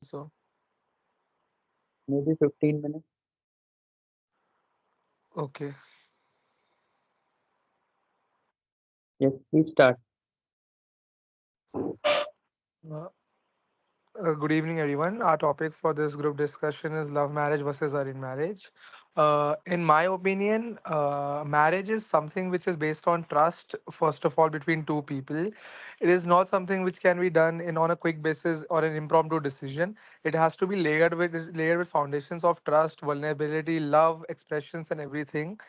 so? Maybe 15 minutes. Okay. Yes, please start. Uh, Good evening, everyone. Our topic for this group discussion is love marriage versus arranged marriage. In my opinion, marriage is something which is based on trust, first of all, between two people. It is not something which can be done in on a quick basis or an impromptu decision. It has to be layered with foundations of trust, vulnerability, love, expressions, and everything.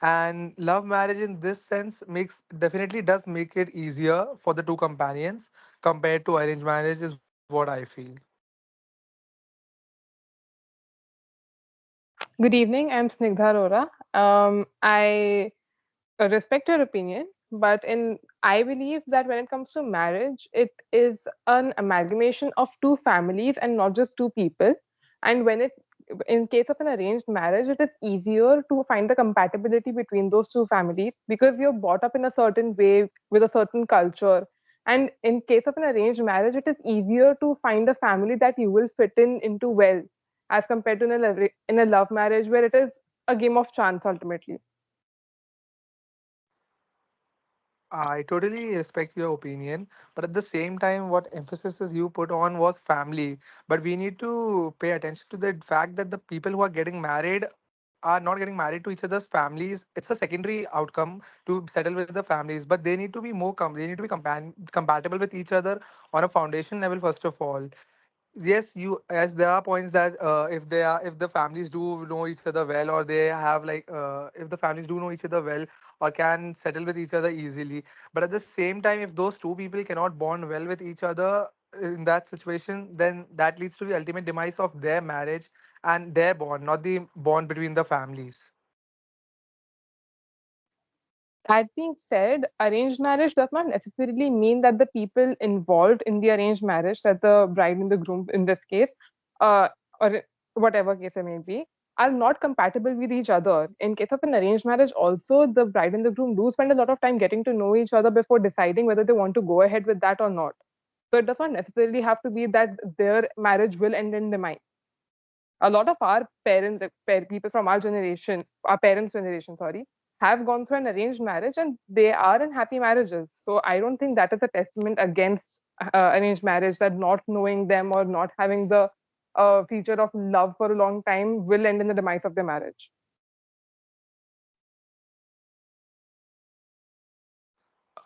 And love marriage, in this sense, makes definitely does make it easier for the two companions compared to arranged marriage, is what I feel. Good evening. I'm Snigdha Arora. I respect your opinion, but I believe that when it comes to marriage, it is an amalgamation of two families and not just two people. And in case of an arranged marriage, it is easier to find the compatibility between those two families because you're brought up in a certain way with a certain culture. And in case of an arranged marriage, it is easier to find a family that you will fit into well, as compared to in a love marriage where it is a game of chance ultimately. I totally respect your opinion, but at the same time, what emphasis is you put on was family. But we need to pay attention to the fact that the people who are getting married are not getting married to each other's families. It's a secondary outcome to settle with the families, but they need to be they need to be compatible with each other on a foundation level first of all. Yes, you, as there are points that if the families do know each other well, or they have if the families do know each other well or can settle with each other easily, but at the same time, if those two people cannot bond well with each other in that situation, then that leads to the ultimate demise of their marriage and their bond, not the bond between the families. That being said, arranged marriage does not necessarily mean that the people involved in the arranged marriage, that the bride and the groom in this case, uh, or whatever case it may be, are not compatible with each other. In case of an arranged marriage, also the bride and the groom do spend a lot of time getting to know each other before deciding whether they want to go ahead with that or not. So it does not necessarily have to be that their marriage will end in demise. A lot of our people from our generation, our parents' generation, sorry, have gone through an arranged marriage and they are in happy marriages. So I don't think that is a testament against arranged marriage, that not knowing them or not having the feature of love for a long time will end in the demise of their marriage.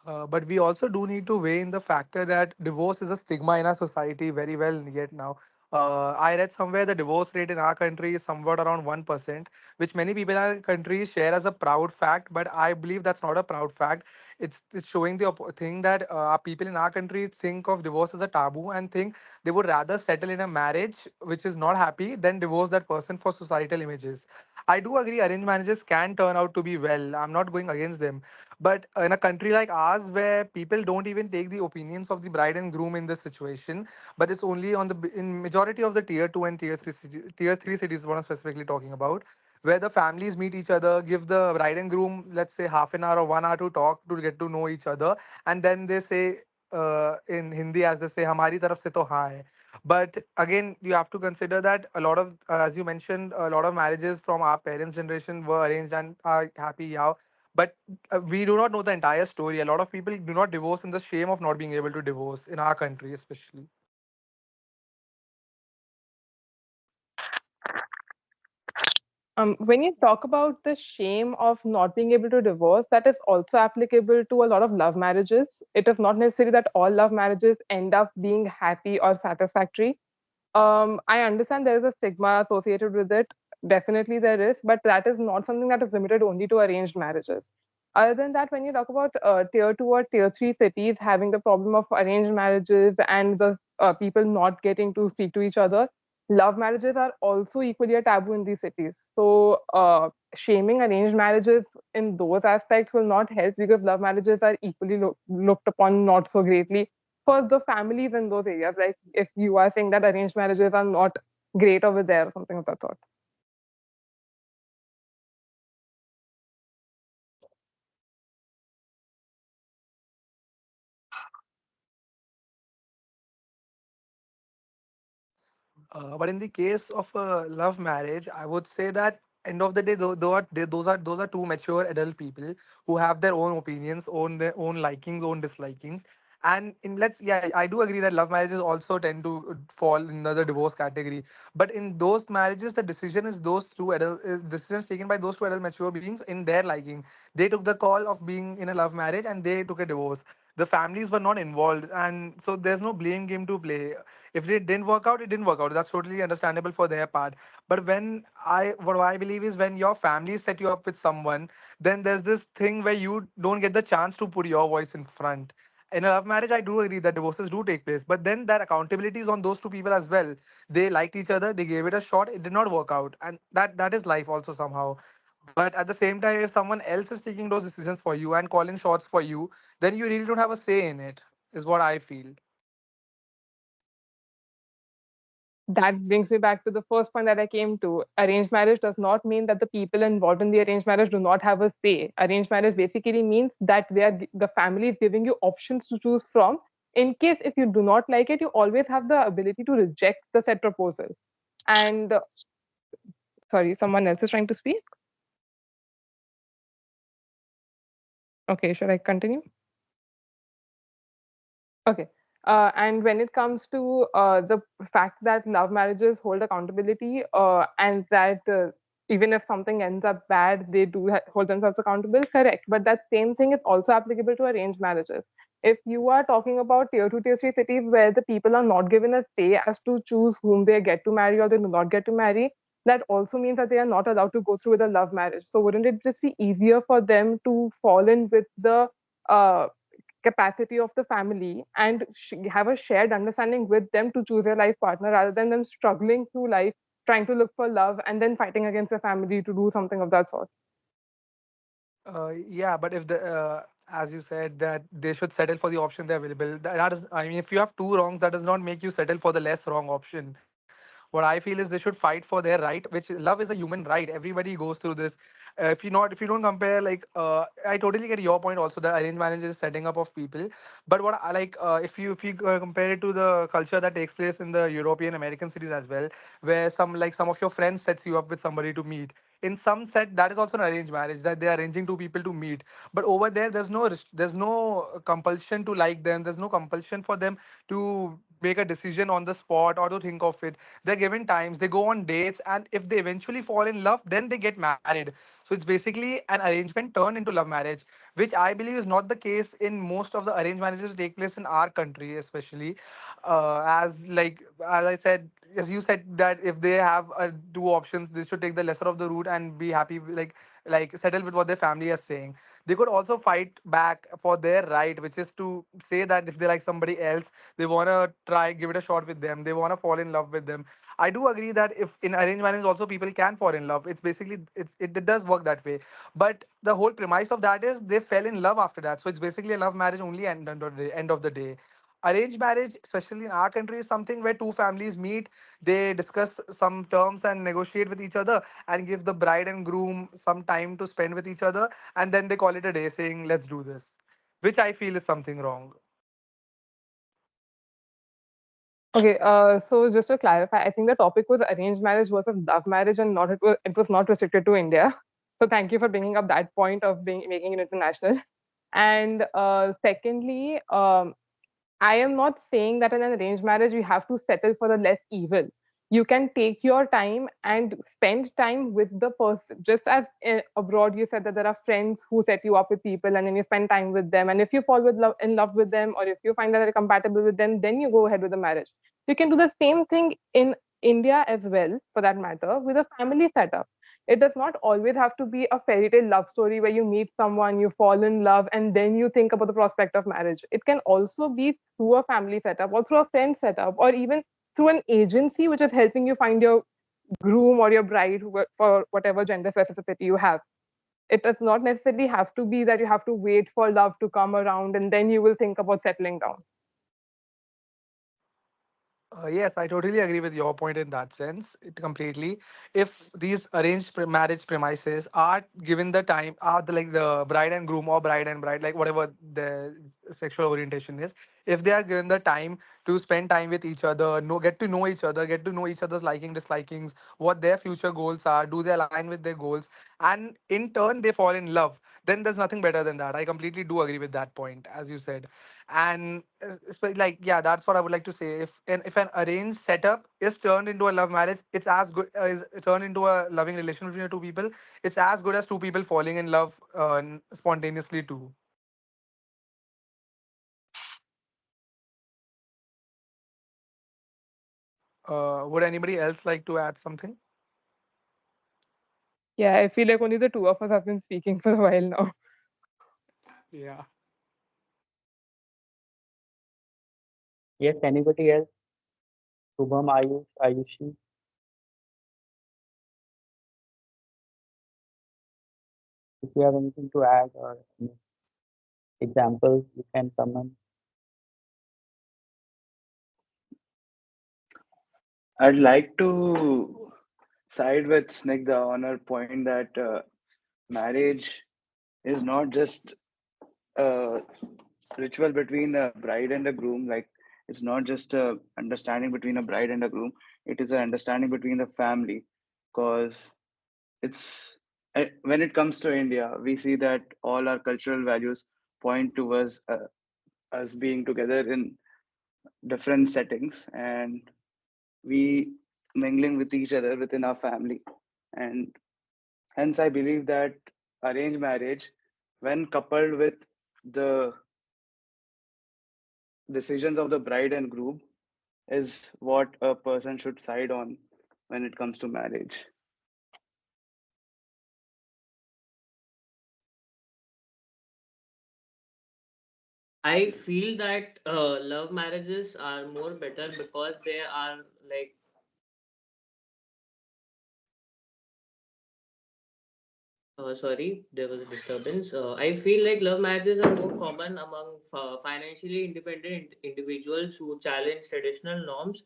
But we also do need to weigh in the factor that divorce is a stigma in our society very well yet now. I read somewhere the divorce rate in our country is somewhat around 1%, which many people in our country share as a proud fact, but I believe that's not a proud fact. It's showing the thing that people in our country think of divorce as a taboo and think they would rather settle in a marriage which is not happy than divorce that person for societal images. I do agree arranged marriages can turn out to be well. I'm not going against them, but in a country like ours, where people don't even take the opinions of the bride and groom in this situation, but it's only on in majority of the tier 2 and tier 3 cities, is what I'm specifically talking about, where the families meet each other, give the bride and groom, let's say, half an hour or 1 hour to talk to get to know each other, and then they say in Hindi, as they say, "Hamari taraf se to haan hai." But again, you have to consider that a lot of, as you mentioned, a lot of marriages from our parents' generation were arranged and are happy now. But we do not know the entire story. A lot of people do not divorce in the shame of not being able to divorce in our country, especially. When you talk about the shame of not being able to divorce, that is also applicable to a lot of love marriages. It is not necessary that all love marriages end up being happy or satisfactory. I understand there is a stigma associated with it. Definitely there is, but that is not something that is limited only to arranged marriages. Other than that, when you talk about tier 2 or tier 3 cities having the problem of arranged marriages and the people not getting to speak to each other, love marriages are also equally a taboo in these cities. So, shaming arranged marriages in those aspects will not help because love marriages are equally looked upon not so greatly for the families in those areas. Like if you are saying that arranged marriages are not great over there, or something of that sort. But in the case of a love marriage, I would say that end of the day, those are two mature adult people who have their own opinions, own their own likings, own dislikings. And in let's yeah, I do agree that love marriages also tend to fall in the divorce category. But in those marriages, the decision is those two adult decisions taken by those two adult mature beings in their liking. They took the call of being in a love marriage and they took a divorce. The families were not involved, and so there's no blame game to play. If it didn't work out, it didn't work out. That's totally understandable for their part. But what I believe is when your family set you up with someone, then there's this thing where you don't get the chance to put your voice in front. In a love marriage, I do agree that divorces do take place, but then that accountability is on those two people as well. They liked each other, they gave it a shot, it did not work out, and that is life also somehow. But at the same time, if someone else is taking those decisions for you and calling shots for you, then you really don't have a say in it, is what I feel. That brings me back to the first point that I came to. Arranged marriage does not mean that the people involved in the arranged marriage do not have a say. Arranged marriage basically means that the family is giving you options to choose from. In case if you do not like it, you always have the ability to reject the said proposal. And sorry, someone else is trying to speak. Okay, should I continue? Okay. And when it comes to the fact that love marriages hold accountability, and that even if something ends up bad, they do hold themselves accountable, correct. But that same thing is also applicable to arranged marriages. If you are talking about tier two, tier three cities where the people are not given a say as to choose whom they get to marry or they do not get to marry, that also means that they are not allowed to go through with a love marriage. So wouldn't it just be easier for them to fall in with the uh, capacity of the family and have a shared understanding with them to choose their life partner rather than them struggling through life trying to look for love and then fighting against the family to do something of that sort? Yeah, but if the as you said that they should settle for the option they're available. That is, I mean, if you have two wrongs, that does not make you settle for the less wrong option. What I feel is they should fight for their right, which love is a human right. Everybody goes through this. If you don't compare, like, I totally get your point also that arranged marriage is setting up of people. But what I like, if you compare it to the culture that takes place in the European American cities as well, where some of your friends sets you up with somebody to meet. In some set, that is also an arranged marriage that they are arranging two people to meet. But over there, there's no compulsion to like them. There's no compulsion for them to make a decision on the spot or to think of it. They're given times, they go on dates, and if they eventually fall in love, then they get married. So it's basically an arrangement turned into love marriage, which I believe is not the case in most of the arranged marriages that take place in our country, especially. As I said, as you said, that if they have two options, they should take the lesser of the route and be happy, like settle with what their family is saying. They could also fight back for their right, which is to say that if they like somebody else, they want to try give it a shot with them, they want to fall in love with them. I do agree that if in arranged marriage also people can fall in love, it's basically it does work that way. But the whole premise of that is they fell in love after that, so it's basically a love marriage only at the end of the day. Arranged marriage, especially in our country, is something where two families meet, they discuss some terms and negotiate with each other and give the bride and groom some time to spend with each other, and then they call it a day saying let's do this, which I feel is something wrong. Okay, so just to clarify, I think the topic was arranged marriage versus love marriage, and not it was not restricted to India. So thank you for bringing up that point of being making it international. And secondly, I am not saying that in an arranged marriage you have to settle for the less evil. You can take your time and spend time with the person. Just as abroad, you said that there are friends who set you up with people, and then you spend time with them. And if you fall in love with them, or if you find that they're compatible with them, then you go ahead with the marriage. You can do the same thing in India as well, for that matter, with a family setup. It does not always have to be a fairy tale love story where you meet someone, you fall in love, and then you think about the prospect of marriage. It can also be through a family setup or through a friend setup or even through an agency which is helping you find your groom or your bride for whatever gender specificity you have. It does not necessarily have to be that you have to wait for love to come around and then you will think about settling down. Yes, I totally agree with your point in that sense. It completely. If these arranged marriage premises are given the time, are the like the bride and groom or bride and bride, like whatever the sexual orientation is, if they are given the time to spend time with each other, get to know each other, get to know each other's liking, dislikings, what their future goals are, do they align with their goals, and in turn they fall in love, then there's nothing better than that. I completely do agree with that point, as you said. And like, yeah, that's what I would like to say. If an arranged setup is turned into a love marriage, it's as good, is turned into a loving relation between the two people, it's as good as two people falling in love spontaneously too. Would anybody else like to add something? Yeah, I feel like only the two of us have been speaking for a while now. Yeah. Yes, anybody else? Shubham, Ayush, Ayushi? If you have anything to add or any examples, you can comment. I'd like to side with Snigdha on her point that marriage is not just a ritual between a bride and a groom. Like, it's not just a understanding between a bride and a groom. It is an understanding between the family, because it's when it comes to India, we see that all our cultural values point towards us being together in different settings, and we mingling with each other within our family. And hence, I believe that arranged marriage, when coupled with the decisions of the bride and groom, is what a person should side on when it comes to marriage. I feel that love marriages are more better because they are like sorry, there was a disturbance. I feel like love marriages are more common among financially independent individuals who challenge traditional norms.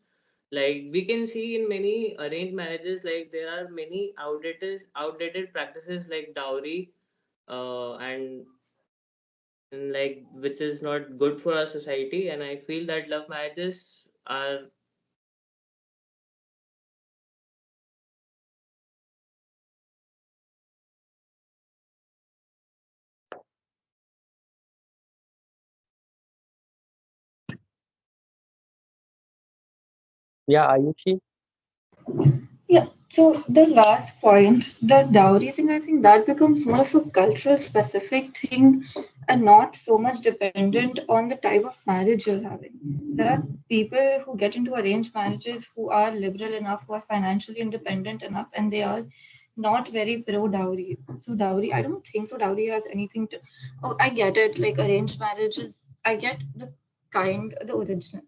Like we can see in many arranged marriages, like there are many outdated practices like dowry, and like which is not good for our society. And I feel that love marriages are. Yeah, Ayushi? Yeah, so the last point, the dowry thing, I think that becomes more of a cultural specific thing and not so much dependent on the type of marriage you're having. There are people who get into arranged marriages who are liberal enough, who are financially independent enough, and they are not very pro dowry. So, dowry, I don't think so. Dowry has anything to. Oh, I get it. Like arranged marriages, I get the original,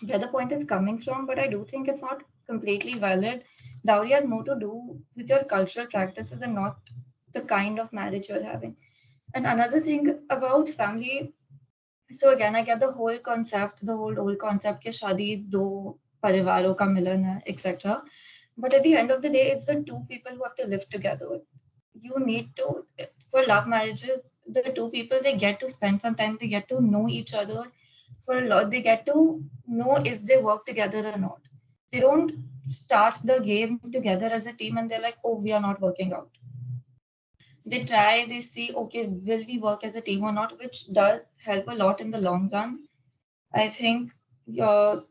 where the point is coming from, but I do think it's not completely valid. Dowry has more to do with your cultural practices and not the kind of marriage you're having. And another thing about family, so again, I get the whole old concept कि शादी दो परिवारों का मिलन है, etc. But at the end of the day, it's the two people who have to live together. You need to, for love marriages, the two people, they get to spend some time, they get to know each other for a lot, they get to know if they work together or not. They don't start the game together as a team and they're like, oh, we are not working out. They try, they see, okay, will we work as a team or not, which does help a lot in the long run. I think your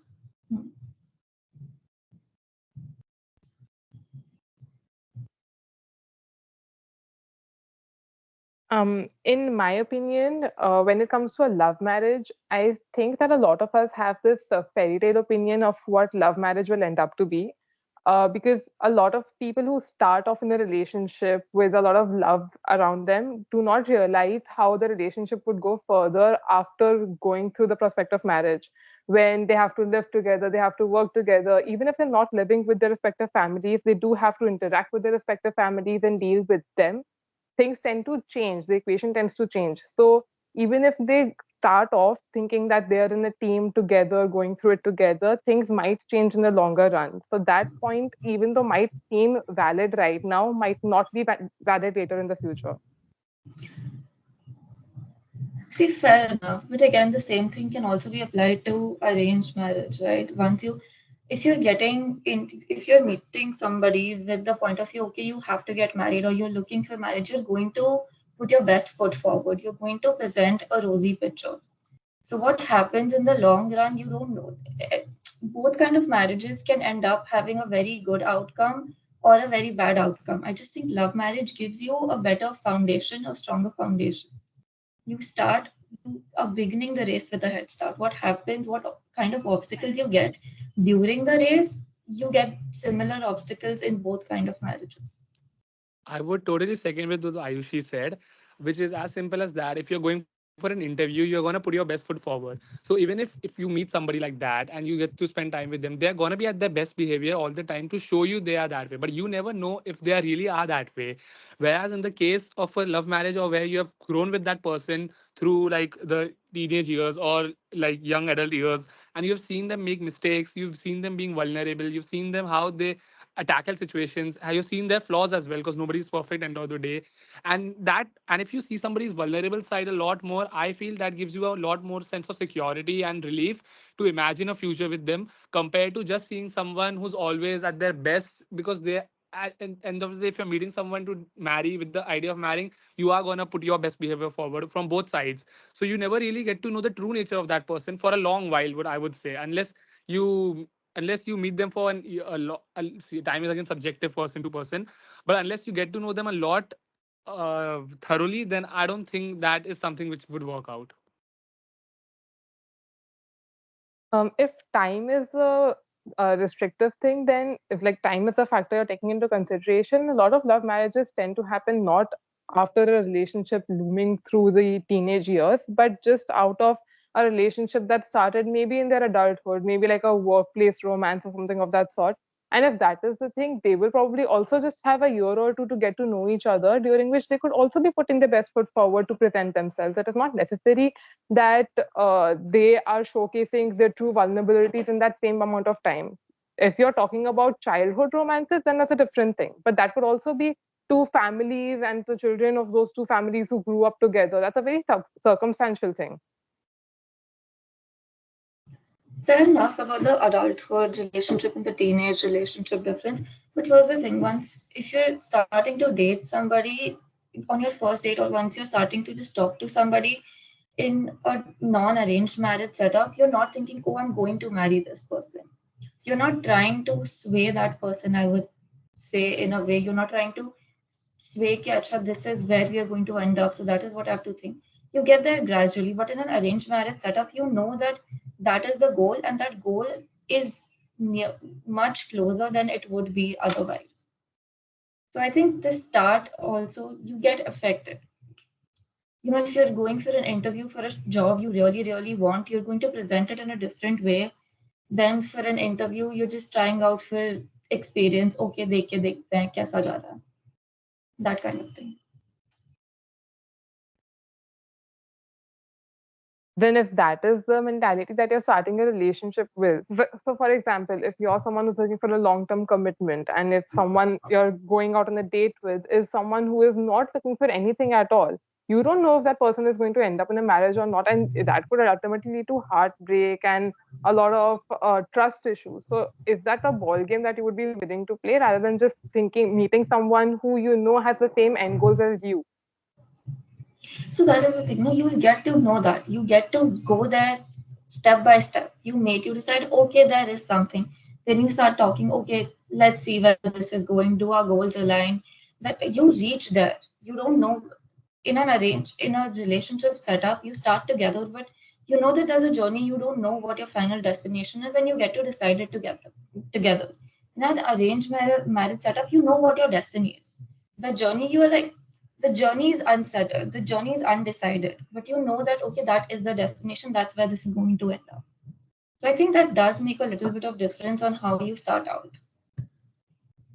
In my opinion, when it comes to a love marriage, I think that a lot of us have this fairy tale opinion of what love marriage will end up to be. Because a lot of people who start off in a relationship with a lot of love around them do not realize how the relationship would go further after going through the prospect of marriage. When they have to live together, they have to work together. Even if they're not living with their respective families, they do have to interact with their respective families and deal with them. Things tend to change, the equation tends to change. So even if they start off thinking that they're in a team together, going through it together, things might change in the longer run. So that point, even though might seem valid right now, might not be valid later in the future. See, fair enough. But again, the same thing can also be applied to arranged marriage, right? If you're if you're meeting somebody with the point of view, okay, you have to get married or you're looking for marriage, you're going to put your best foot forward. You're going to present a rosy picture. So what happens in the long run, you don't know. Both kind of marriages can end up having a very good outcome or a very bad outcome. I just think love marriage gives you a better foundation, a stronger foundation. You are beginning the race with a head start. What happens, what kind of obstacles you get during the race, you get similar obstacles in both kind of marriages. I would totally second with what Ayushi said, which is as simple as that. If you're going for an interview, you're gonna put your best foot forward. So even if you meet somebody like that and you get to spend time with them, they're gonna be at their best behavior all the time to show you they are that way. But you never know if they are really are that way. Whereas in the case of a love marriage or where you have grown with that person through like the teenage years or like young adult years, and you've seen them make mistakes, you've seen them being vulnerable, you've seen them how they tackle situations, have you seen their flaws as well, because nobody's perfect end of the day. And if you see somebody's vulnerable side a lot more, I feel that gives you a lot more sense of security and relief to imagine a future with them, compared to just seeing someone who's always at their best. Because they at the end of the day, if you're meeting someone to marry with the idea of marrying, you are gonna put your best behavior forward from both sides. So you never really get to know the true nature of that person for a long while, what I would say, you unless you meet them for time is again subjective, person to person, but unless you get to know them a lot thoroughly, then I don't think that is something which would work out. If time is a restrictive thing, then if like time is a factor you're taking into consideration, a lot of love marriages tend to happen not after a relationship looming through the teenage years, but just out of a relationship that started maybe in their adulthood, maybe like a workplace romance or something of that sort. And if that is the thing, they will probably also just have a year or two to get to know each other, during which they could also be putting their best foot forward to present themselves. It is not necessary that they are showcasing their true vulnerabilities in that same amount of time. If you're talking about childhood romances, then that's a different thing. But that could also be two families and the children of those two families who grew up together. That's a very circumstantial thing. Fair enough about the adulthood relationship and the teenage relationship difference. But here's the thing, once if you're starting to date somebody on your first date, or once you're starting to just talk to somebody in a non-arranged marriage setup, you're not thinking, oh, I'm going to marry this person. You're not trying to sway that person, I would say. In a way, you're not trying to sway ki, acha, this is where we are going to end up, so that is what I have to think. You get there gradually, but in an arranged marriage setup, you know that that is the goal, and that goal is near, much closer than it would be otherwise. So I think the start also, you get affected. If you're going for an interview for a job you really really want, you're going to present it in a different way than for an interview you're just trying out for experience. Okay, देख के देखते हैं कैसा जा रहा है, that kind of thing. Then if that is the mentality that you're starting a relationship with, so for example, if you're someone who's looking for a long-term commitment, and if someone you're going out on a date with is someone who is not looking for anything at all, you don't know if that person is going to end up in a marriage or not, and that could ultimately lead to heartbreak and a lot of trust issues. So is that a ball game that you would be willing to play, rather than just meeting someone who you know has the same end goals as you? So that is the thing. No, you will get to know that. You get to go there step by step. You decide, okay, there is something. Then you start talking, okay, let's see where this is going. Do our goals align? That you reach there. You don't know. In a relationship setup, you start together, but you know that there's a journey. You don't know what your final destination is, and you get to decide it together. In an arranged marriage setup, you know what your destiny is. The journey, you are like, the journey is unsettled, the journey is undecided, but you know that, okay, that is the destination, that's where this is going to end up. So I think that does make a little bit of difference on how you start out.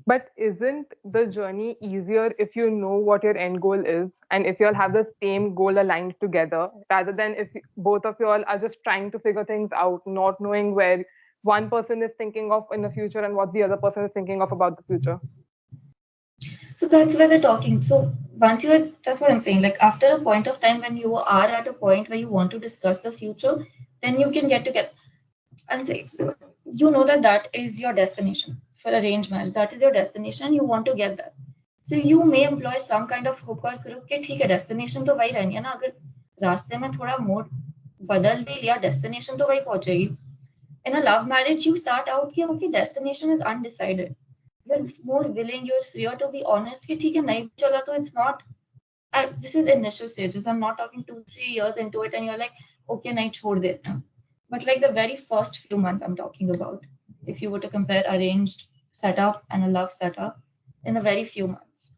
But isn't the journey easier if you know what your end goal is, and if you all have the same goal aligned together, rather than if both of you all are just trying to figure things out, not knowing where one person is thinking of in the future and what the other person is thinking of about the future? So that's where they're talking. So once you are, that's what I'm saying. Like after a point of time when you are at a point where you want to discuss the future, then you can get together and say, so you know that that is your destination for arranged marriage. That is your destination. You want to get there. So you may employ some kind of hook or crook कि ठीक है destination तो वही रहनी है ना, अगर रास्ते में थोड़ा मोड़ बदल भी लिया destination तो वही पहुंचेगी. In a love marriage you start out कि okay destination is undecided. You're more willing, you're freer to be honest कि ठीक है नहीं चला तो it's not. This is initial stages. I'm not talking 2-3 years into it and you're like okay नहीं छोड़ देते हैं. But like the very first few months I'm talking about, if you were to compare arranged setup and a love setup, in the very few months.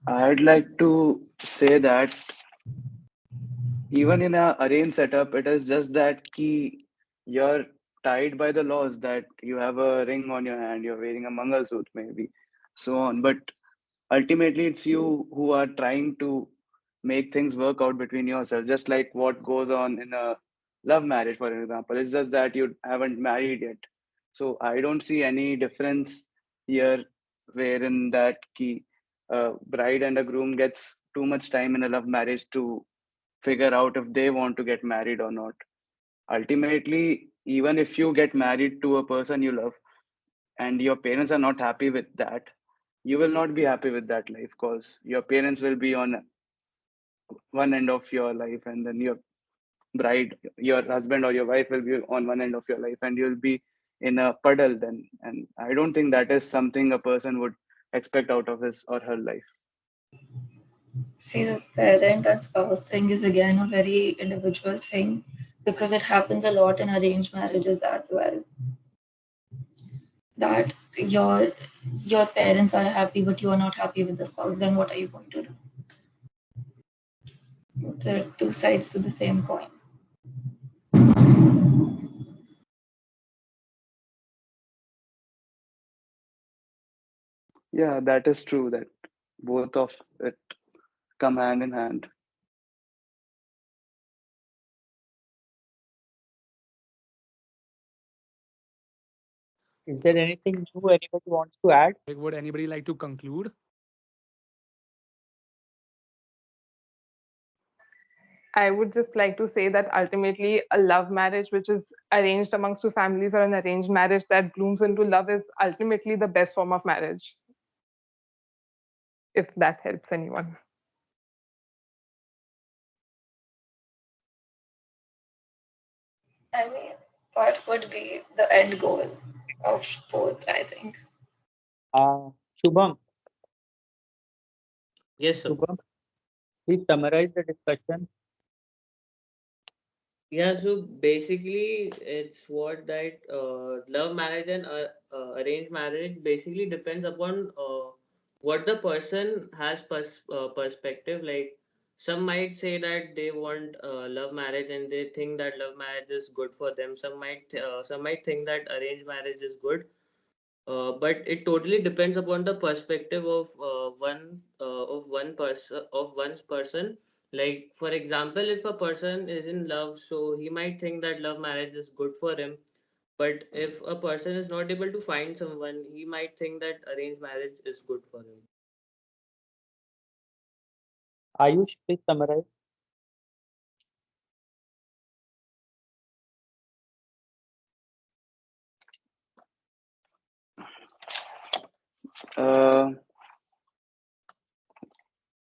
I'd like to say that even in a arranged setup, it is just that key you're tied by the laws that you have a ring on your hand, you're wearing a mangalsutra maybe, so on. But ultimately, it's you who are trying to make things work out between yourself, just like what goes on in a love marriage, for example. It's just that you haven't married yet. So I don't see any difference here, wherein that key bride and a groom gets too much time in a love marriage to figure out if they want to get married or not. Ultimately, even if you get married to a person you love and your parents are not happy with that, you will not be happy with that life because your parents will be on one end of your life, and then your bride, your husband or your wife will be on one end of your life, and you'll be in a puddle then. And I don't think that is something a person would expect out of his or her life. See, the parent and spouse thing is again a very individual thing because it happens a lot in arranged marriages as well. That your parents are happy but you are not happy with the spouse, then what are you going to do? There are two sides to the same coin. Yeah, that is true, that both of it come hand in hand. Is there anything new anybody wants to add? Like, would anybody like to conclude? I would just like to say that ultimately a love marriage which is arranged amongst two families or an arranged marriage that blooms into love is ultimately the best form of marriage. If that helps anyone. I mean, what would be the end goal of both, I think? Shubham, Yes, sir. Shubham, please summarize the discussion. Yeah, so basically, it's what that love marriage and arranged marriage basically depends upon what the person has perspective. Like some might say that they want love marriage and they think that love marriage is good for them. Some might think that arranged marriage is good. But it totally depends upon the perspective of one person of one's person. Like for example, if a person is in love, so he might think that love marriage is good for him. But if a person is not able to find someone, he might think that arranged marriage is good for him. Ayush, please summarize.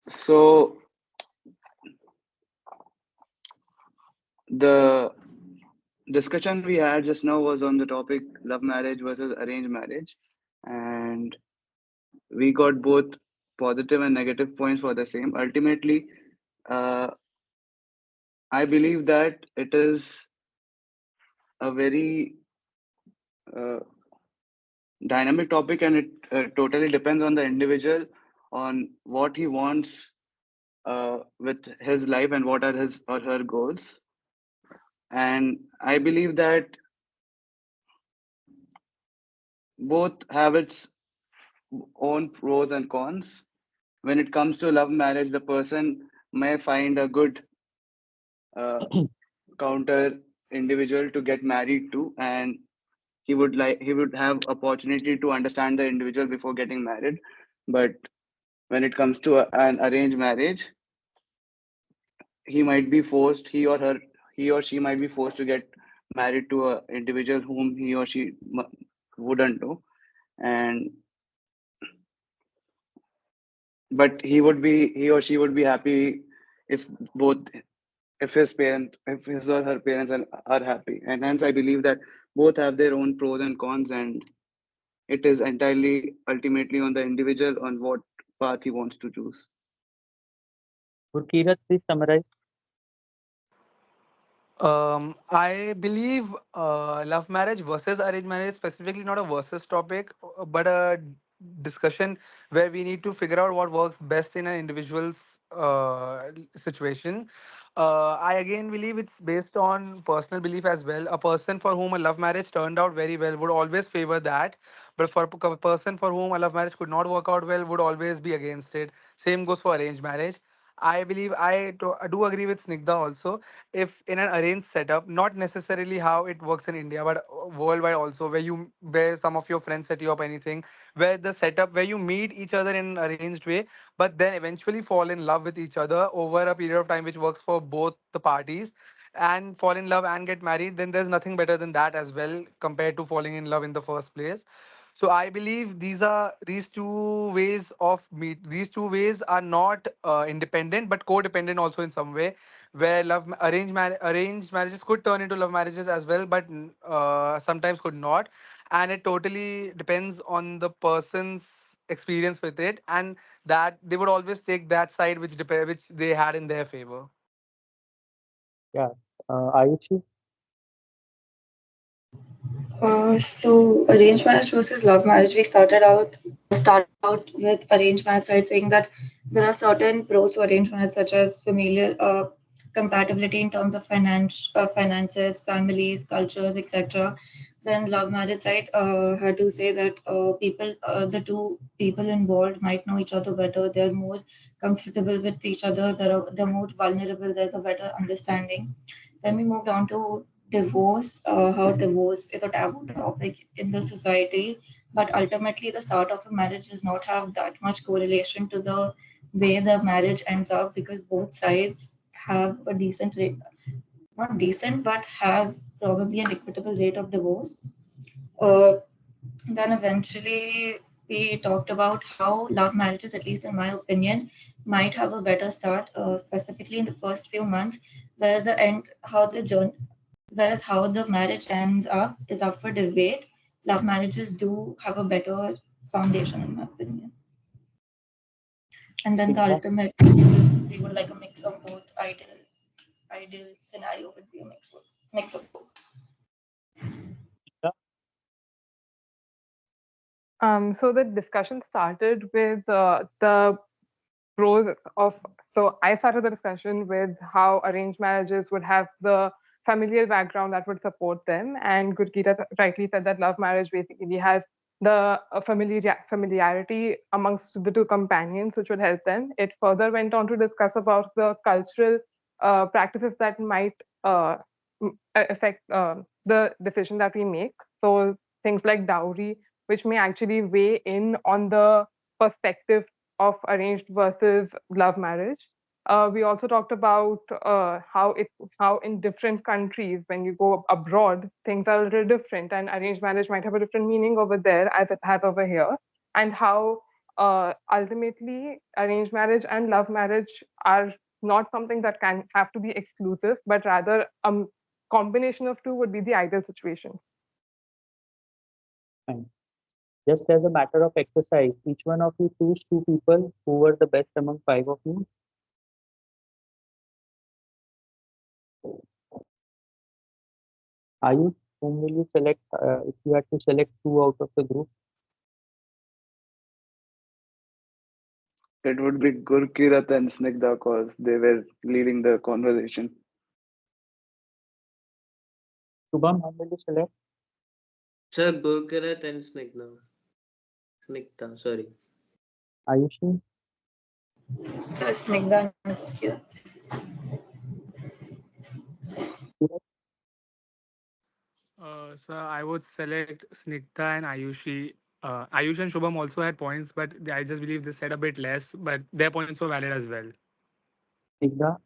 So the discussion we had just now was on the topic love marriage versus arranged marriage, and we got both positive and negative points for the same. Ultimately, uh, I believe that it is a very uh, dynamic topic, and it totally depends on the individual on what he wants with his life and what are his or her goals. And I believe that both have its own pros and cons. When it comes to love marriage, the person may find a good uh, counter individual to get married to, and he would have opportunity to understand the individual before getting married. But when it comes to an arranged marriage, he might be forced, he or she might be forced to get married to a individual whom he or she wouldn't know. And but he or she would be happy if both, if his or her parents are happy. And hence I believe that both have their own pros and cons, and it is entirely ultimately on the individual on what path he wants to choose. Gurkirat, please summarize. I believe love marriage versus arranged marriage, specifically not a versus topic, but a discussion where we need to figure out what works best in an individual's situation. I again believe it's based on personal belief as well. A person for whom a love marriage turned out very well would always favor that, but for a person for whom a love marriage could not work out well would always be against it. Same goes for arranged marriage. I believe I do agree with Snigdha also. If in an arranged setup, not necessarily how it works in India, but worldwide also, where some of your friends set you up anything, where the setup where you meet each other in an arranged way, but then eventually fall in love with each other over a period of time which works for both the parties, and fall in love and get married, then there's nothing better than that as well compared to falling in love in the first place. So I believe these two ways of meet. These two ways are not independent but codependent also in some way, where arranged marriages could turn into love marriages as well, but sometimes could not, and it totally depends on the person's experience with it, and that they would always take that side which they had in their favor. Yeah. Ayushi, So arranged marriage versus love marriage. We started out with arranged marriage side saying that there are certain pros to arranged marriage such as familial compatibility in terms of finances, families, cultures, etc. Then love marriage side had to say that the two people involved might know each other better. They're more comfortable with each other. They're more vulnerable. There's a better understanding. Then we moved on to divorce, how divorce is a taboo topic in the society, but ultimately the start of a marriage does not have that much correlation to the way the marriage ends up because both sides have a decent rate, not decent, but have probably an equitable rate of divorce. Uh, then eventually we talked about how love marriages, at least in my opinion, might have a better start, specifically in the first few months, where the end, how the journey, whereas how the marriage ends up is up for debate. Love marriages do have a better foundation, in my opinion. And then the Snigdha, ultimate is we would like a mix of both. Ideal scenario would be a mix of both. So the discussion started with the pros of. So I started the discussion with how arranged marriages would have the familial background that would support them, and Gurkita rightly said that love marriage basically has the familiarity amongst the two companions, which would help them. It further went on to discuss about the cultural practices that might affect the decision that we make. So things like dowry, which may actually weigh in on the perspective of arranged versus love marriage. We also talked about how in different countries when you go abroad things are a little different, and arranged marriage might have a different meaning over there as it has over here, and how ultimately arranged marriage and love marriage are not something that can have to be exclusive, but rather a combination of two would be the ideal situation. fine. Just as a matter of exercise, each one of you choose two people who were the best among five of you. Ayush, whom will you select if you had to select two out of the group? It would be Gurkirat and Snigdha because they were leading the conversation. Shubham, whom will you select? Sir, Gurkirat and Snigdha, sorry. Ayushi, So Snigdha and Gurkira. Kirat, So I would select Snigdha and Ayushi. Ayush and Shubham also had points, but I just believe they said a bit less, but their points were valid as well. Snigdha?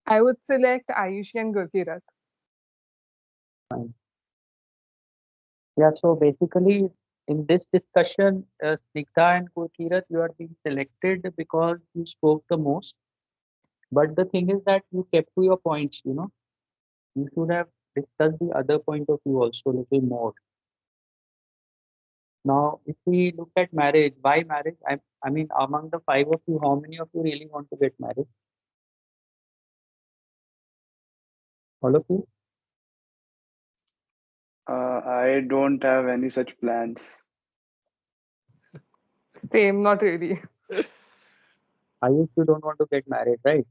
I would select Ayushi and Gurkirat. Fine. Yeah, so basically in this discussion, Snigdha and Gurkirat, you are being selected because you spoke the most. But the thing is that you kept to your points, you know. You should have discussed the other point of view also a little more. Now, if we look at marriage, why marriage? I mean, among the five of you, how many of you really want to get married? All of you? I don't have any such plans. Same, not really. Ayush, you don't want to get married, right?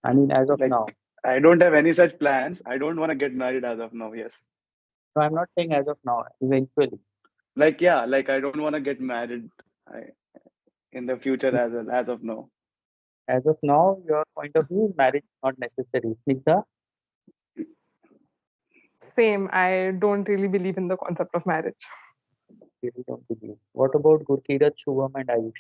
I mean, as of Like, now. I don't have any such plans. I don't want to get married as of now. Yes. So I'm not saying as of now, eventually. Like, yeah, like I don't want to get married in the future as well, as of now. As of now, your point of view is marriage is not necessary. Snigdha, Same. I don't really believe in the concept of marriage. really don't believe. What about Gurkirat, Shubham, and Ayush?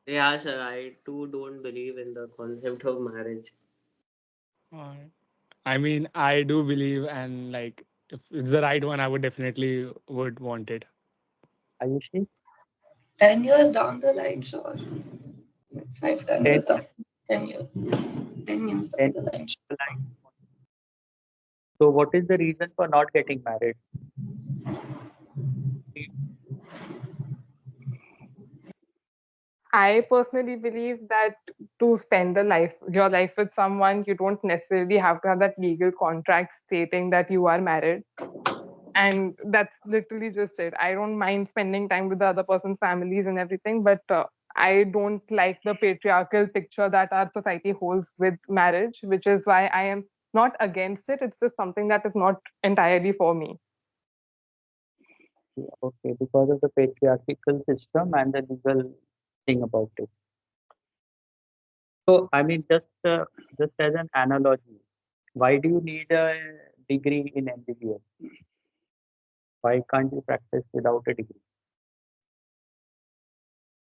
Yeah, sir. I too don't believe in the concept of marriage. Alright. I mean, I do believe, and like, if it's the right one, I would definitely would want it. Ayushi? 10 years down the line, sure. 10 10, years down. 10 years. 10 years down 10 the line. like. So what is the reason for not getting married? I personally believe that to spend your life with someone, you don't necessarily have to have that legal contract stating that you are married. And that's literally just it. I don't mind spending time with the other person's families and everything, but I don't like the patriarchal picture that our society holds with marriage, which is why I am not against it. It's just something that is not entirely for me. Yeah, okay, because of the patriarchal system and the legal thing about it. So, I mean, just as an analogy, why do you need a degree in MBBS? Why can't you practice without a degree?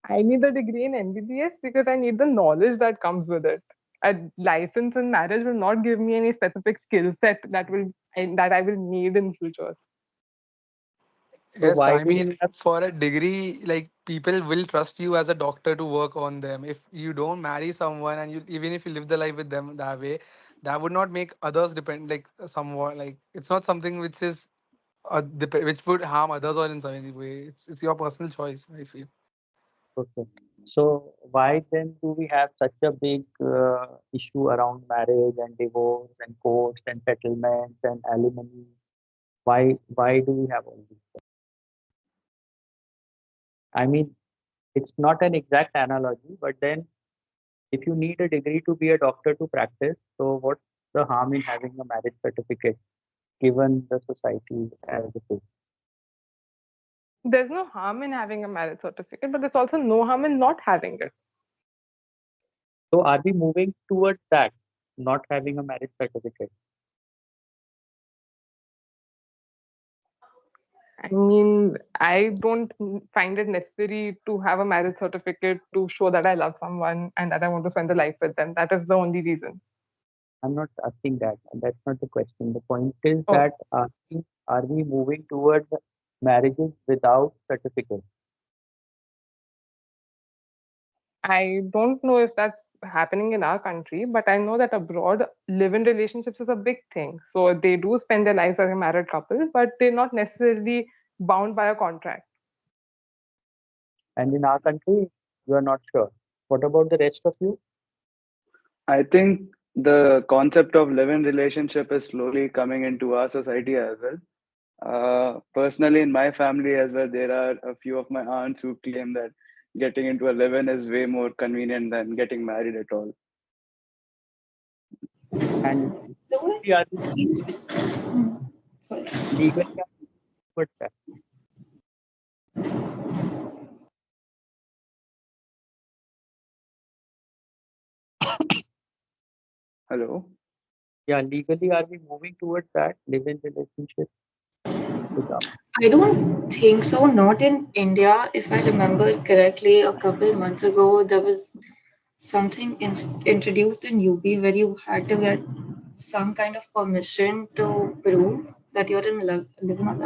I need a degree in MBBS because I need the knowledge that comes with it. A license in marriage will not give me any specific skill set that I will need in future. So Yes, why I do you mean, have for a degree, like people will trust you as a doctor to work on them. If you don't marry someone and you even if you live the life with them that way, that would not make others depend like somewhat like it's not something which is which would harm others or in some way. It's your personal choice, I feel. okay? So why then do we have such a big issue around marriage and divorce and courts and settlements and alimony? Why do we have all these? I mean, it's not an exact analogy, but then if you need a degree to be a doctor to practice, so what's the harm in having a marriage certificate given the society as it is? There's no harm in having a marriage certificate, but there's also no harm in not having it. So are we moving towards that, not having a marriage certificate? I mean, I don't find it necessary to have a marriage certificate to show that I love someone and that I want to spend a life with them. That is the only reason. I'm not asking that, and that's not the question. The point is Oh, that are we moving towards marriages without certificate? I don't know if that's happening in our country, but I know that abroad, live-in relationships is a big thing. So they do spend their lives as a married couple, but they're not necessarily bound by a contract. And in our country, you are not sure. What about the rest of you? I think the concept of live-in relationship is slowly coming into our society as well. Personally, in my family as well, there are a few of my aunts who claim that getting into a live-in is way more convenient than getting married at all. And So, legally are we sorry. legally are we towards that? Hello? Yeah, legally, are we moving towards that live-in relationship? Without- I don't think so. Not in India. If I remember correctly, a couple months ago, there was something introduced in UP where you had to get some kind of permission to prove that you're in living with.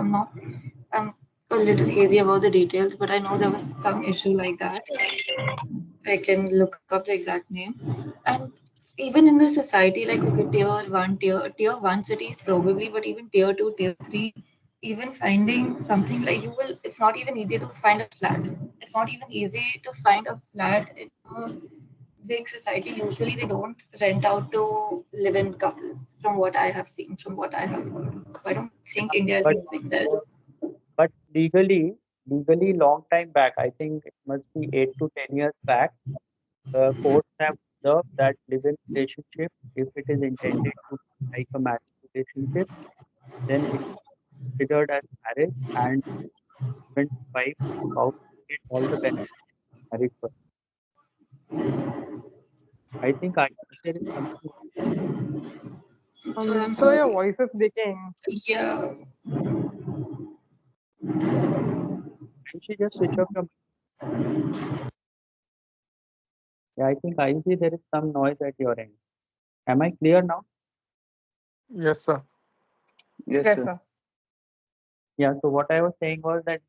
I'm a little hazy about the details, but I know there was some issue like that. I can look up the exact name. And even in the society, like okay, tier one cities probably, but even tier two, tier three, even finding something like you will, it's not even easy to find a flat. It's not even easy to find a flat in a big society. Usually they don't rent out to live-in couples, from what I have seen, from what I have heard. So I don't think India is But moving there. but legally, long time back, I think it must be 8 to 10 years back, courts have observed that live-in relationship, if it is intended to be like a marriage relationship, then it is considered as marriage, and husband and wife spouse get all the benefits of marriage. I think there is something. So I'm So your sorry. voice is breaking. Yeah. Can she just switch off your? Yeah, I think I see there is some noise at your end. Am I clear now? Yes, sir. Yes, Yes, sir. sir. Yeah. So what I was saying was that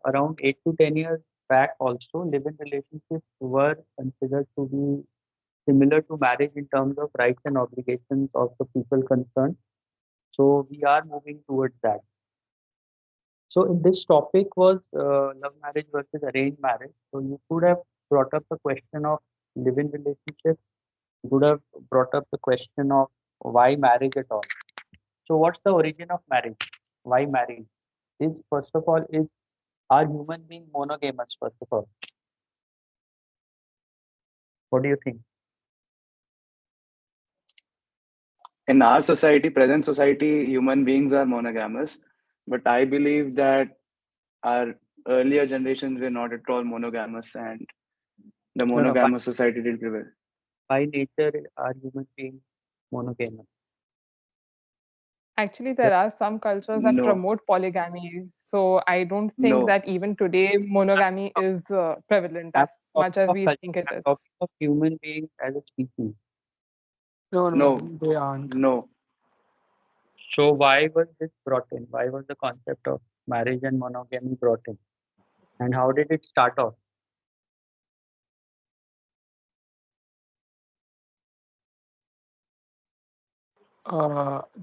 around 8 to 10 years back, also live-in relationships were considered to be similar to marriage in terms of rights and obligations of the people concerned. So we are moving towards that. So in this topic was love marriage versus arranged marriage. So you could have brought up the question of live-in relationship. You could have brought up the question of why marriage at all. So what's the origin of marriage? Why marriage? Is first of all, is are human being monogamous? First of all, what do you think? In our society, present society, human beings are monogamous. But I believe that our earlier generations were not at all monogamous, and the No, no. monogamous society did prevail. By nature, are human beings monogamous? Actually, Yes. there are some cultures that No, promote polygamy. So I don't think no. that even today monogamy is prevalent I'm as much as of we culture. think it I'm is. talking of human beings as a species. No, no, No, they aren't. no. So why was this brought in? Why was the concept of marriage and monogamy brought in? And how did it start off?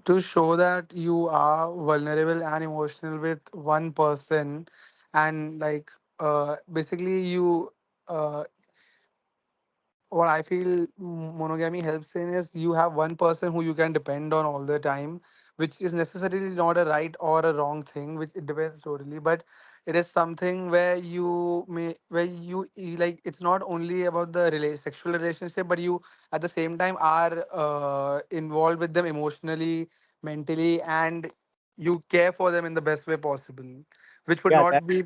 To show that you are vulnerable and emotional with one person, and like basically you what I feel monogamy helps in is you have one person who you can depend on all the time, which is necessarily not a right or a wrong thing, which it depends totally. But it is something where like it's not only about the sexual relationship, but you at the same time are involved with them emotionally, mentally, and you care for them in the best way possible, which would Yeah, not be.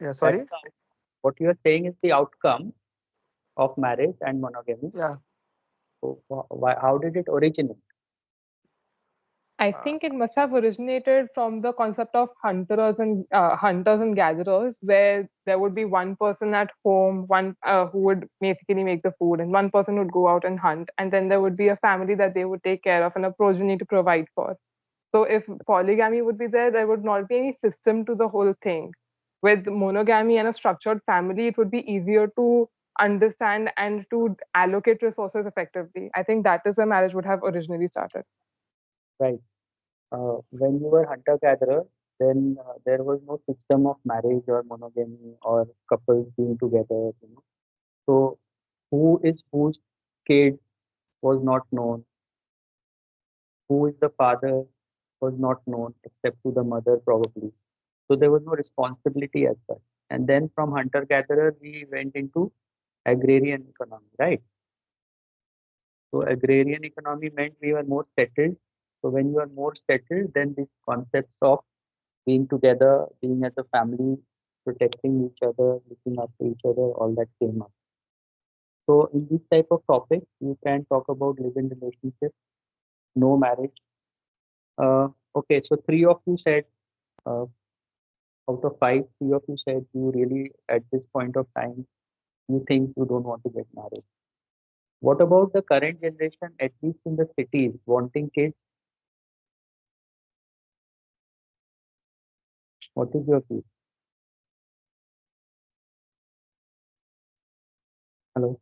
Yeah, that's sorry. what you are saying is the outcome of marriage and monogamy. Yeah. So why, how did it originate? I Uh, think it must have originated from the concept of hunters and gatherers, where there would be one person at home, one who would basically make the food, and one person would go out and hunt, and then there would be a family that they would take care of and a progeny to provide for. So if polygamy would be there, there would not be any system to the whole thing. With monogamy and a structured family, it would be easier to understand and to allocate resources effectively. I think that is where marriage would have originally started. Right. When you were hunter-gatherer, then there was no system of marriage or monogamy or couples being together. So who is whose kid was not known. Who is the father was not known except to the mother probably. So there was no responsibility as such. And then from hunter-gatherer we went into agrarian economy, right? So agrarian economy meant we were more settled. So when you are more settled, then these concepts of being together, being as a family, protecting each other, looking after each other, all that came up. So in this type of topic, you can talk about live-in relationships. no marriage. Okay, so three of you said, uh, out of five, three of you said you really, at this point of time, you think you don't want to get married. What about the current generation, at least in the cities, wanting kids? What is your view? Hello?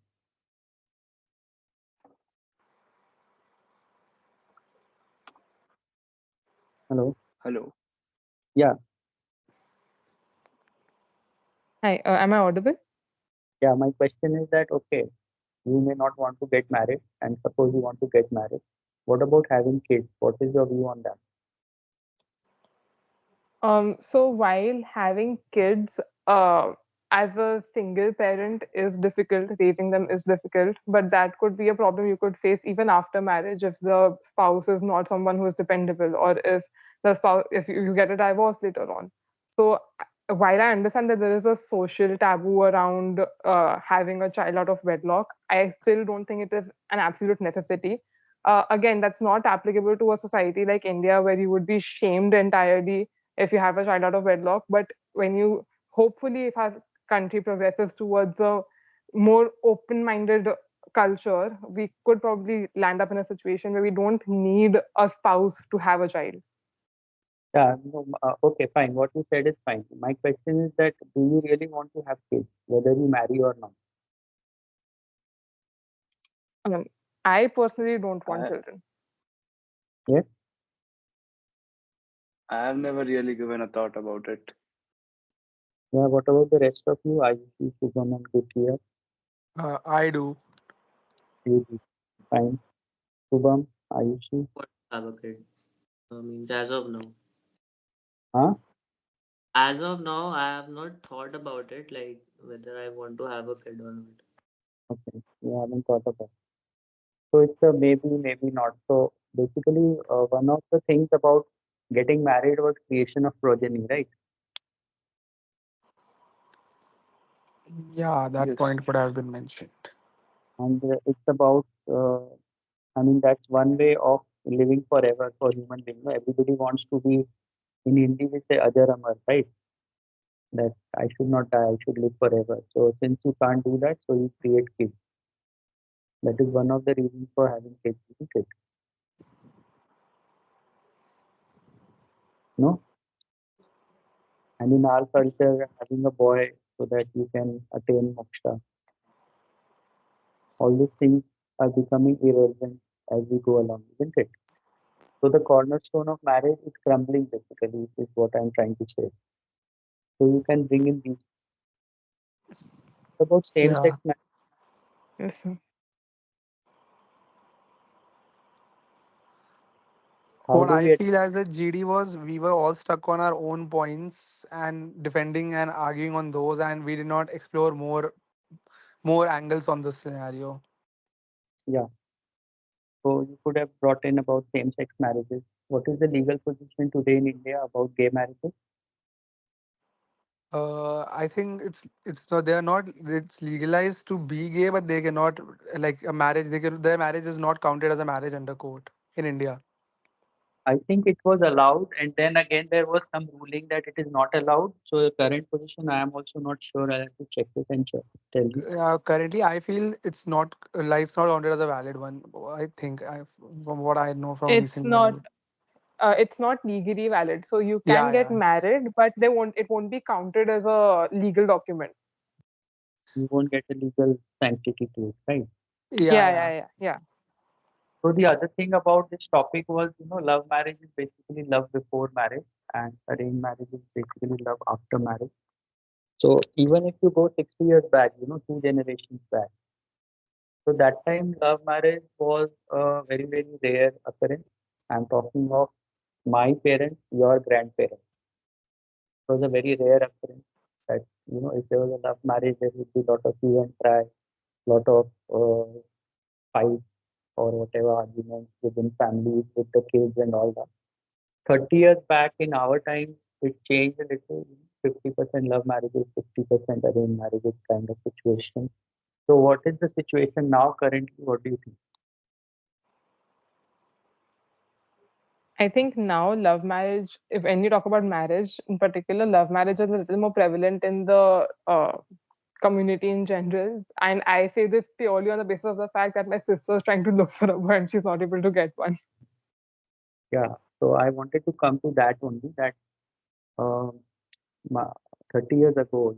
Hello? Hello. Yeah, Hi, am I audible? yeah. My question is that, okay, you may not want to get married, and suppose you want to get married. What about having kids? What is your view on that? So while having kids, as a single parent is difficult, raising them is difficult, but that could be a problem you could face even after marriage if the spouse is not someone who is dependable, or if the spouse, if you get a divorce later on. So while I understand that there is a social taboo around having a child out of wedlock, I still don't think it is an absolute necessity. Again, that's not applicable to a society like India, where you would be shamed entirely if you have a child out of wedlock. But when you, hopefully, if our country progresses towards a more open-minded culture, we could probably land up in a situation where we don't need a spouse to have a child. Yeah, no, okay, fine. What you said is fine. My question is that, do you really want to have kids, whether you marry or not? Um, I personally don't want I children. Yes? I've never really given a thought about it. Yeah, what about the rest of you? Ayushi, Shubham, and Gurkiya? I do. You do. Fine. Shubham, Ayushi? What have a kid? Means as of now. Huh? As of now, I have not thought about it, like whether I want to have a kid or not. Okay. You haven't thought about it. So it's a maybe, maybe not. So basically, one of the things about getting married was creation of progeny, right? Yeah, that Yes. point could have been mentioned. And it's about, I mean, that's one way of living forever for human being. No, everybody wants to be, in Hindi we say Ajar Amar, right? That I should not die, I should live forever. So since you can't do that, so you create kids. That is one of the reasons for having kids, isn't it? No? And in our culture, having a boy so that you can attain moksha, all these things are becoming irrelevant as we go along, isn't it? So the cornerstone of marriage is crumbling basically, is what I'm trying to say. So you can bring in these about Yeah. same-sex marriage. Yes, sir. How What do I we feel as a GD was we were all stuck on our own points and defending and arguing on those, and we did not explore more angles on this scenario. yeah. So you could have brought in about same-sex marriages. What is the legal position today in India about gay marriages? I think it's not, they are not, it's legalized to be gay, but they cannot, like a marriage. They can, their marriage is not counted as a marriage under court in India. I think it was allowed, and then again there was some ruling that it is not allowed. So the current position, I am also not sure. I have to check it and check, tell you. Currently, I feel it's not, like it's not counted as a valid one. I think from what I know from It's recent not. memory. It's not legally valid, so you can Yeah, get yeah, married, but they won't. It won't be counted as a legal document. You won't get a legal sanctity to it, right? yeah, Yeah, yeah. yeah, yeah, yeah. So the other thing about this topic was, love marriage is basically love before marriage, and arranged marriage is basically love after marriage. So even if you go 60 years back, two generations back, so that time love marriage was a very, very rare occurrence. I'm talking of my parents, your grandparents. It was a very rare occurrence that, if there was a love marriage, there would be a lot of hue and cry, lot of fights or whatever arguments within families with the kids and all that. 30 years back in our times, it changed a little. 50% love marriages, 50% arranged marriages kind of situation. So what is the situation now currently? What do you think? I think now love marriage, if when you talk about marriage in particular, love marriage is a little more prevalent in the community in general. And I say this purely on the basis of the fact that my sister is trying to look for a boy and she's not able to get one. Yeah. So I wanted to come to that only, that um, 30 years ago,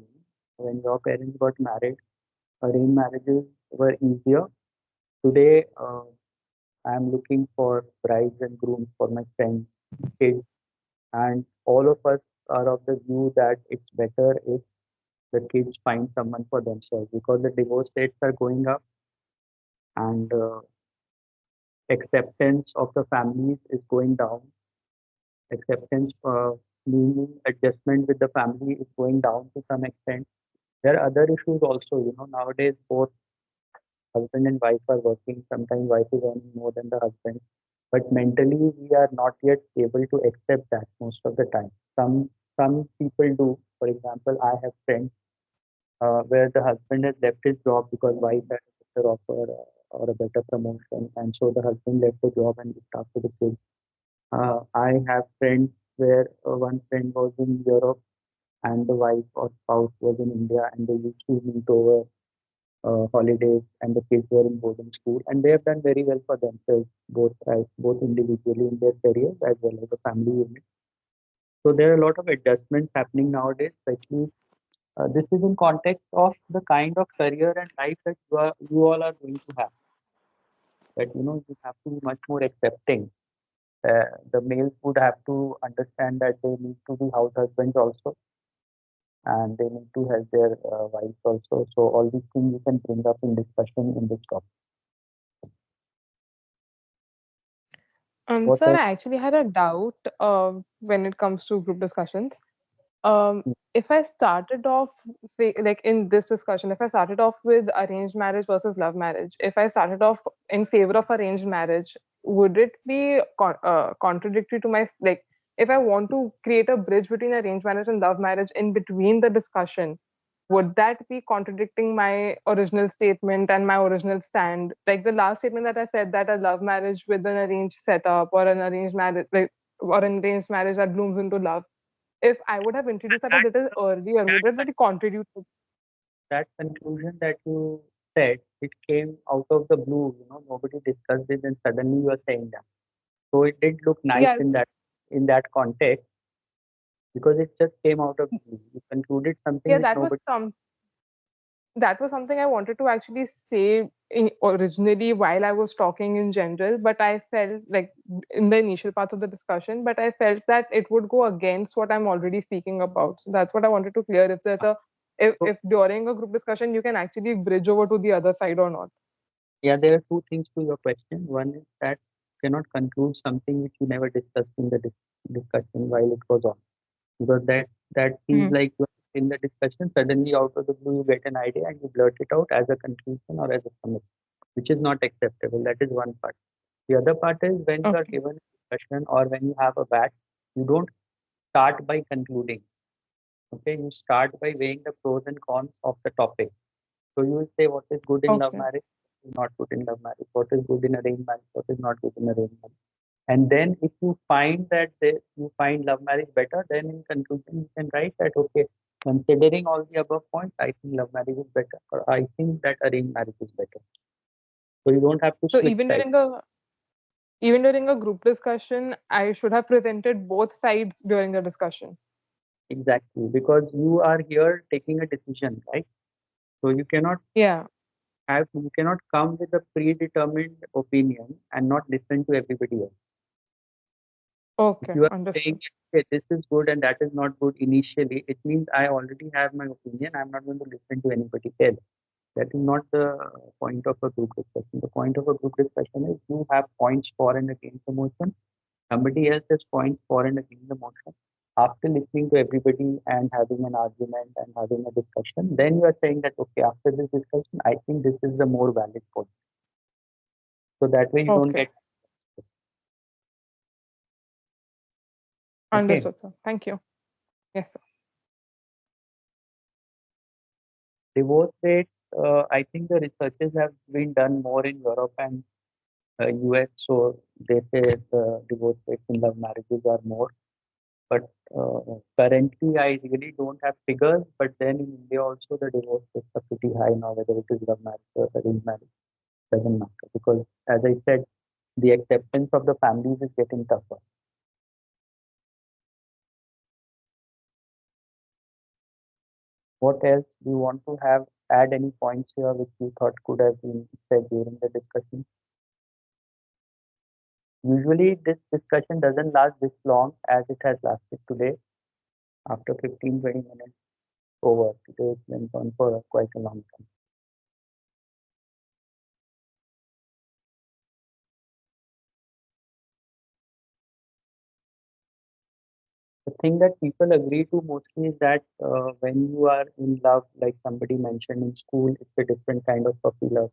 when your parents got married, arranged marriages were easier. Today, I'm looking for brides and grooms for my friends, kids, and all of us are of the view that it's better if the kids find someone for themselves, because the divorce rates are going up, and acceptance of the families is going down. Acceptance, meaning adjustment with the family, is going down to some extent. There are other issues also. Nowadays both husband and wife are working. Sometimes wife is earning more than the husband, but mentally we are not yet able to accept that most of the time. Some people do. For example, I have friends where the husband has left his job because wife had a better offer or a better promotion, and so the husband left the job and looked after the kids. I have friends where one friend was in Europe and the wife or spouse was in India, and they used to meet over holidays, and the kids were in boarding school, and they have done very well for themselves, both individually in their careers as well as a family unit. So there are a lot of adjustments happening nowadays, especially this is in context of the kind of career and life that you all are going to have. That you have to be much more accepting. The males would have to understand that they need to be house husbands also, and they need to help their wives also. So all these things you can bring up in discussion in this topic. What Sir, are I actually had a doubt when it comes to group discussions. If I started off, say, like in this discussion, if I started off with arranged marriage versus love marriage, if I started off in favor of arranged marriage, would it be contradictory to my, like, if I want to create a bridge between arranged marriage and love marriage in between the discussion, would that be contradicting my original statement and my original stand? Like the last statement that I said, that a love marriage with an arranged setup or an arranged marriage, like, or an arranged marriage that blooms into love, if I would have introduced that a that little earlier, that would it really contribute to? that conclusion that you said, it came out of the blue. Nobody discussed it, and suddenly you are saying that. So it did look nice Yeah, in that context, because it just came out of the blue. You concluded something yeah, which nobody. that was something I wanted to actually say originally while I was talking in general, but I felt like in the initial parts of the discussion, but I felt that it would go against what I'm already speaking about. So that's what I wanted to clear. If there's a So, if during a group discussion you can actually bridge over to the other side or not. yeah, there are two things to your question. One is that you cannot conclude something which you never discussed in the discussion while it was on, because that seems Mhm. like you are in the discussion, suddenly out of the blue you get an idea and you blurt it out as a conclusion or as a summary, which is not acceptable. That is one part. The other part is, when you are Okay. given a discussion or when you have a batch, you don't start by concluding. Okay, you start by weighing the pros and cons of the topic. So you will say what is good in love Okay. marriage, what is not good in love marriage, what is good in arranged marriage, what is not good in arranged marriage. And then if you find that you find love marriage better, then in conclusion you can write that, okay, considering all the above points, I think love marriage is better, or I think that arranged marriage is better. So you don't have to So switch sides. even during a group discussion, I should have presented both sides during the discussion. Exactly, because you are here taking a decision, right? So Yeah. you cannot come with a predetermined opinion and not listen to everybody else. If Okay. you are saying, Understood. okay, this is good and that is not good initially, it means I already have my opinion. I'm not going to listen to anybody else. That is not the point of a group discussion. The point of a group discussion is you have points for and against the motion. Somebody else has points for and against the motion. After listening to everybody and having an argument and having a discussion, then you are saying that, okay, after this discussion, I think this is the more valid point. So that way you don't Okay. get, okay. Understood, sir. Thank you. Yes, sir. Divorce rates, I think the researches have been done more in Europe and US, so they say the divorce rates in love marriages are more. But currently, I really don't have figures. But then in India also, the divorce rates are pretty high now, whether it is love marriage or arranged marriage, doesn't matter. Because as I said, the acceptance of the families is getting tougher. What else do you want to add any points here which you thought could have been said during the discussion? Usually this discussion doesn't last this long as it has lasted today. After 15-20 minutes over, today it went on for quite a long time. The thing that people agree to mostly is that when you are in love, like somebody mentioned in school, it's a different kind of puppy love.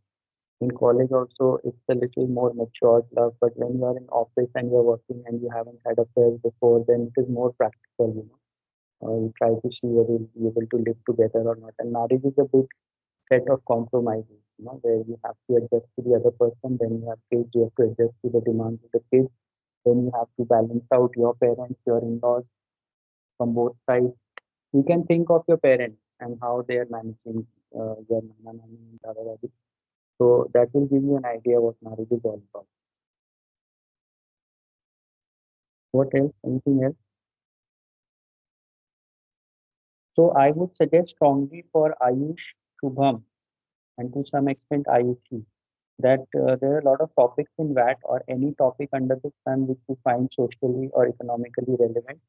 In college also, it's a little more matured love. But when you are in office and you're working and you haven't had affairs before, then it is more practical, you know. You try to see whether you'll be able to live together or not. And marriage is a big set of compromises, you know, where you have to adjust to the other person, then you have kids, you have to adjust to the demands of the kids, then you have to balance out your parents, your in-laws from both sides. You can think of your parents and how they are managing their mama, nani, and dada, dadi. So that will give you an idea what marriage is all about. What else? Anything else? So I would suggest strongly for Ayush, Shubham, and to some extent Ayushi, that there are a lot of topics in VAT or any topic under the sun which you find socially or economically relevant.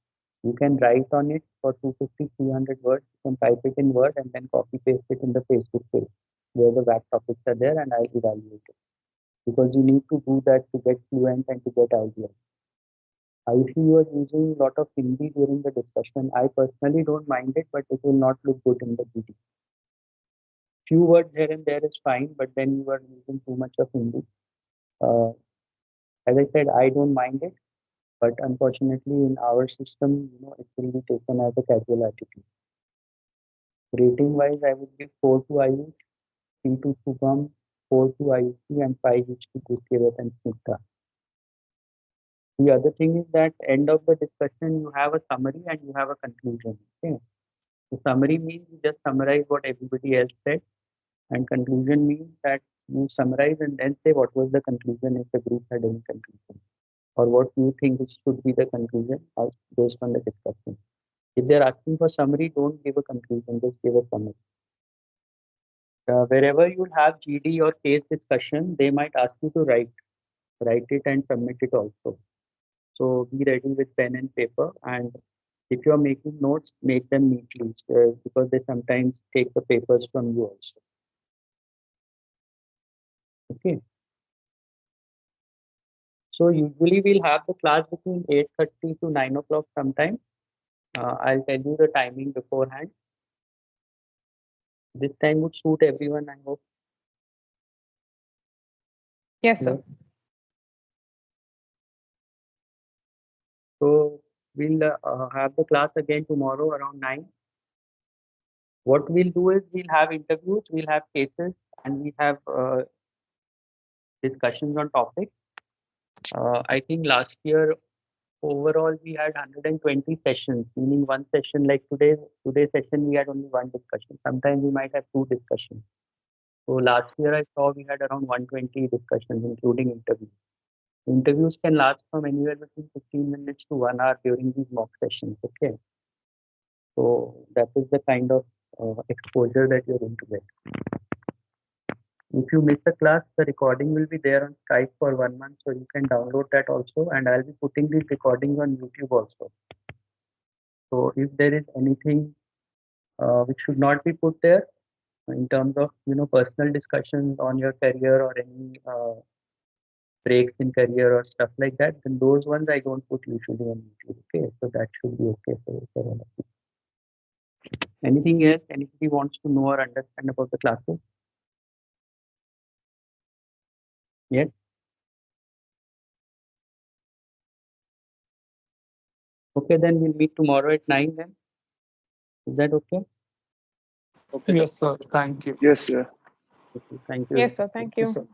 You can write on it for 250, 300 words. You can type it in Word and then copy paste it in the Facebook page where the VAT topics are there, and I'll evaluate it. Because you need to do that to get fluent and to get ideas. I see you are using a lot of Hindi during the discussion. I personally don't mind it, but it will not look good in the video. Few words here and there is fine, but then you are using too much of Hindi. Uh, as I said, I don't mind it, but unfortunately in our system, you know, it will be taken as a casual attitude. Rating wise, I would give 4 to Ayush, 3 to Shubham, 4 to Ayushi, and 5 each to Gurkirat and Smita. The other thing is that end of the discussion, you have a summary and you have a conclusion. Okay. The summary means you just summarize what everybody else said, and conclusion means that you summarize and then say what was the conclusion if the group had any conclusion, or what you think should be the conclusion based on the discussion. If they're asking for summary, don't give a conclusion, just give a summary. Wherever you have GD or case discussion, they might ask you to write it and submit it also. So be ready with pen and paper, and if you are making notes, make them neatly because they sometimes take the papers from you also. Okay. So usually we'll have the class between 8:30 to 9 o'clock sometime. I'll tell you the timing beforehand. This time would suit everyone, I hope. Yes, sir. So we'll have the class again tomorrow around 9. What we'll do is we'll have interviews, we'll have cases, and we have discussions on topics. I think last year overall we had 120 sessions, meaning one session like today's session we had only one discussion. Sometimes we might have two discussions. So last year I saw we had around 120 discussions, including interviews. Interviews can last from anywhere between 15 minutes to 1 hour during these mock sessions. Okay. So that is the kind of exposure that you're going to get. If you miss a class, the recording will be there on Skype for 1 month, so you can download that also, and I'll be putting these recordings on YouTube also. So if there is anything which should not be put there in terms of personal discussions on your career or any breaks in career or stuff like that, then those ones I don't put usually on YouTube. Okay, so that should be okay for all of you. Anything else anybody wants to know or understand about the classes? Yes. Okay, then we'll meet tomorrow at 9 then. Is that okay? Okay, Yes, sir. Thank you. Yes, sir. Okay, thank you. Yes, sir. Thank you. Yes, sir.